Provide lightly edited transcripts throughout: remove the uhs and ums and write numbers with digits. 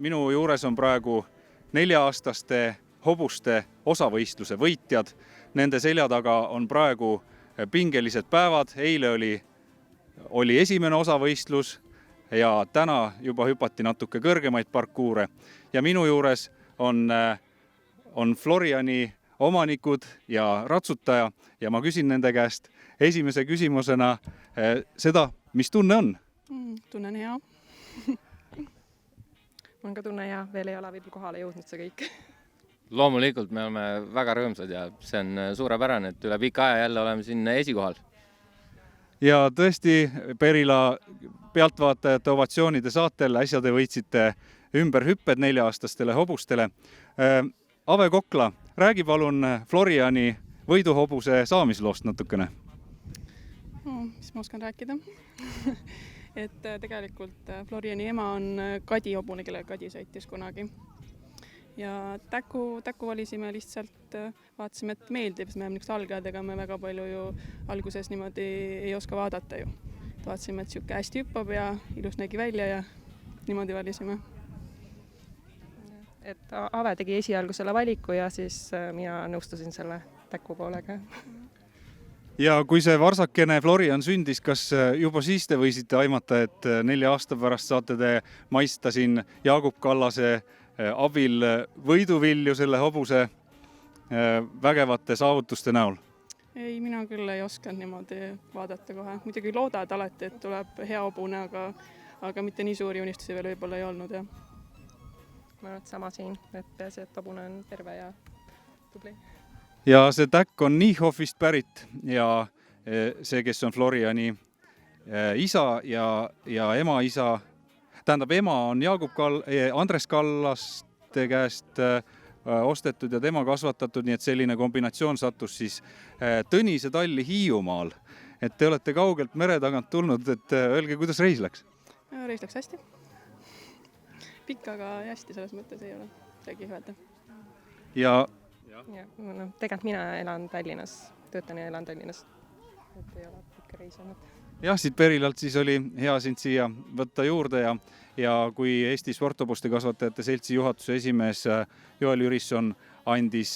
minu juures on praegu 4-aastaste hobuste osavõistluse võitjad. Nende selja taga on praegu pingelised päevad. Eile oli esimene osavõistlus ja täna juba hüpati natuke kõrgemaid parkuure. Ja minu juures on Floriani omanikud ja ratsutaja ja ma küsin nende käest esimese küsimusena seda, mis tunne on? Tunnen hea. On ka tunne hea, veel ei ole võib-olla kohale jõudnud see kõik. Loomulikult me oleme väga rõõmsad ja see on suurepärane, et üle pika aja jälle oleme siin esikohal. Ja tõesti, Perila pealtvaatajate ovatsioonide saatel äsja te võitsite ümberhüpped 4-aastastele hobustele. Ave Kokla, räägi palun Floriani võiduhobuse saamisloost natukene. Mis ma oskan rääkida? Et tegelikult Floriani ema on Kadi hobune, kelle Kadi sõitis kunagi. Ja täku valisime lihtsalt, vaatasime, et meeldib, sest me oleme niisugused algajad, me väga palju ju alguses niimoodi ei oska vaadata ju. Vaatasime, et siuke hästi hüppab ja ilus nägi välja ja niimoodi valisime. Et Ave tegi esialgu selle valiku ja siis mina nõustusin selle täku poolega. Ja kui see varsakene Florian sündis, kas juba siis te võisite aimata, et 4 aasta pärast saate te maista siin Jaagup Kallase abil võiduvilju selle hobuse vägevate saavutuste näol? Ei, mina küll ei osanud niimoodi vaadata kohe. Muidugi loodad alati, et tuleb hea hobune, aga mitte nii suuri unistusi veel võib-olla ei olnud. Ja. Ma olen sama siin, et see hobune on terve ja tubli. Ja see täkk on Niihofist pärit ja see, kes on Floriani isa ja ema isa, tähendab, ema on Andres Kallaste käest ostetud ja tema kasvatatud, nii et selline kombinatsioon sattus siis Tõnise talli Hiiumaal. Et te olete kaugelt mere tagant tulnud, et öelge, kuidas reis läks? Reis läks hästi. Pikk, aga hästi selles mõttes ei ole tegi öelda. Ja tegelikult mina elan Tallinnas, töötan ja elan Tallinnas. Et ei ole pikka reis olnud. Jah, siit Perilalt siis oli hea sind siia võtta juurde ja kui Eesti Sporthobuste kasvatajate seltsi juhatuse esimees Joel Jürisson andis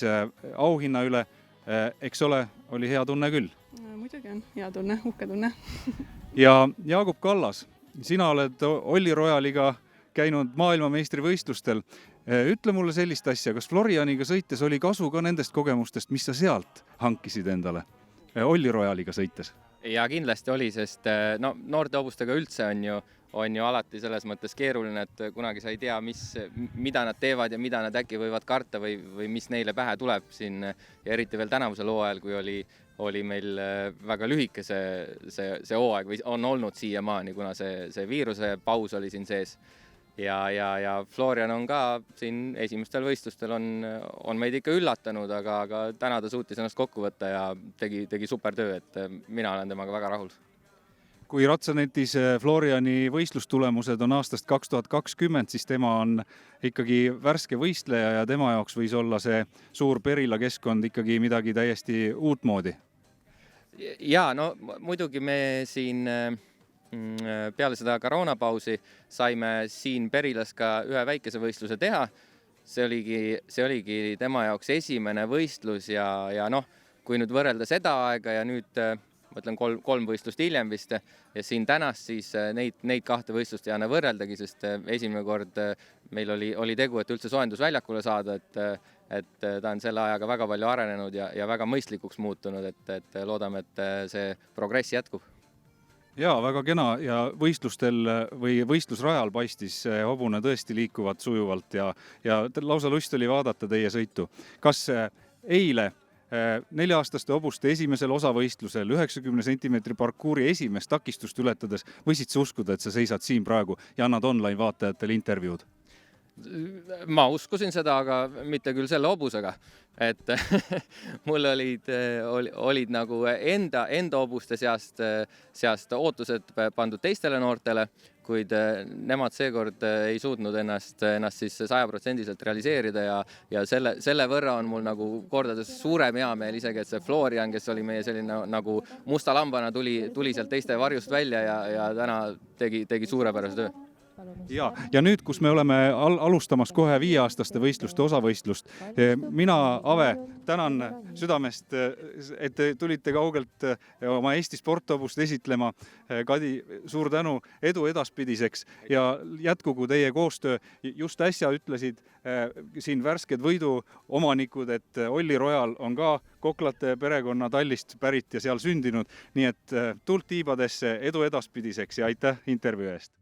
auhinna üle, eks ole, oli hea tunne küll? Muidugi on hea tunne, uhke tunne. Ja Jaagup Kallas, sina oled Olli Royaliga käinud maailmameistrivõistlustel. Ütle mulle sellist asja, kas Florianiga sõites oli kasu ka nendest kogemustest, mis sa sealt hankisid endale Olli Royaliga sõites? Ja kindlasti oli, sest noorte hobustega üldse on ju alati selles mõttes keeruline, et kunagi sa ei tea, mida nad teevad ja mida nad äkki võivad karta või mis neile pähe tuleb siin. Ja eriti veel tänavusel hooajal, kui oli meil väga lühike see hooaeg või on olnud siiamaani, kuna see viiruse paus oli siin sees. Ja Florian on ka siin esimestel võistlustel on meid ikka üllatanud, aga täna ta suutis ennast kokku võtta ja tegi super töö, et mina olen temaga väga rahul. Kui Ratsanetis Floriani võistlustulemused on aastast 2020, siis tema on ikkagi värske võistleja ja tema jaoks võis olla see suur Perila keskkond ikkagi midagi täiesti uut moodi. Ja, no muidugi me siin peale seda koroonapausi saime siin Perilas ka ühe väikese võistluse teha. See oligi tema jaoks esimene võistlus ja kui nüüd võrrelda seda aega ja nüüd ma ütlen 3 võistlust hiljem vist ja siin tänast siis neid 2 võistlust ei anna võrreldagi, sest esimene kord meil oli tegu, et üldse soojendusväljakule saada, et ta on selle ajaga väga palju arenenud ja väga mõistlikuks muutunud, et loodame, et see progress jätkub. Jaa, väga kena ja võistlustel või võistlusrajal paistis hobune tõesti liikuvad sujuvalt ja lausa lust oli vaadata teie sõitu. Kas eile 4-aastaste hobuste esimesel osavõistlusel 90 cm parkuuri esimest takistust ületades võisid sa uskuda, et sa seisad siin praegu ja annad online vaatajatele intervjuud? Ma uskusin seda, aga mitte küll selle hobusega. Et mul olid nagu enda hobuste seast ootused pandud teistele noortele, kuid nemad seekord ei suutnud ennast siis 100% realiseerida ja selle võrra on mul nagu kordades suurem heameel isegi, et see Florian, kes oli meie selline nagu musta lambana, tuli sealt teiste varjust välja ja täna tegi suurepärase töö. ja nüüd, kus me oleme alustamas kohe 5-aastaste võistluste osavõistlust, mina, Ave, tänan südamest, et te tulite kaugelt oma Eesti sporthobust esitlema. Kadi, suur tänu, edu edaspidiseks ja jätkugu teie koostöö. Just äsja ütlesid siin värsked võiduomanikud, et Olli Rojal on ka Koklate perekonna Tallist pärit ja seal sündinud, nii et tuld tiibadesse, edu edaspidiseks ja aitäh intervjuu eest!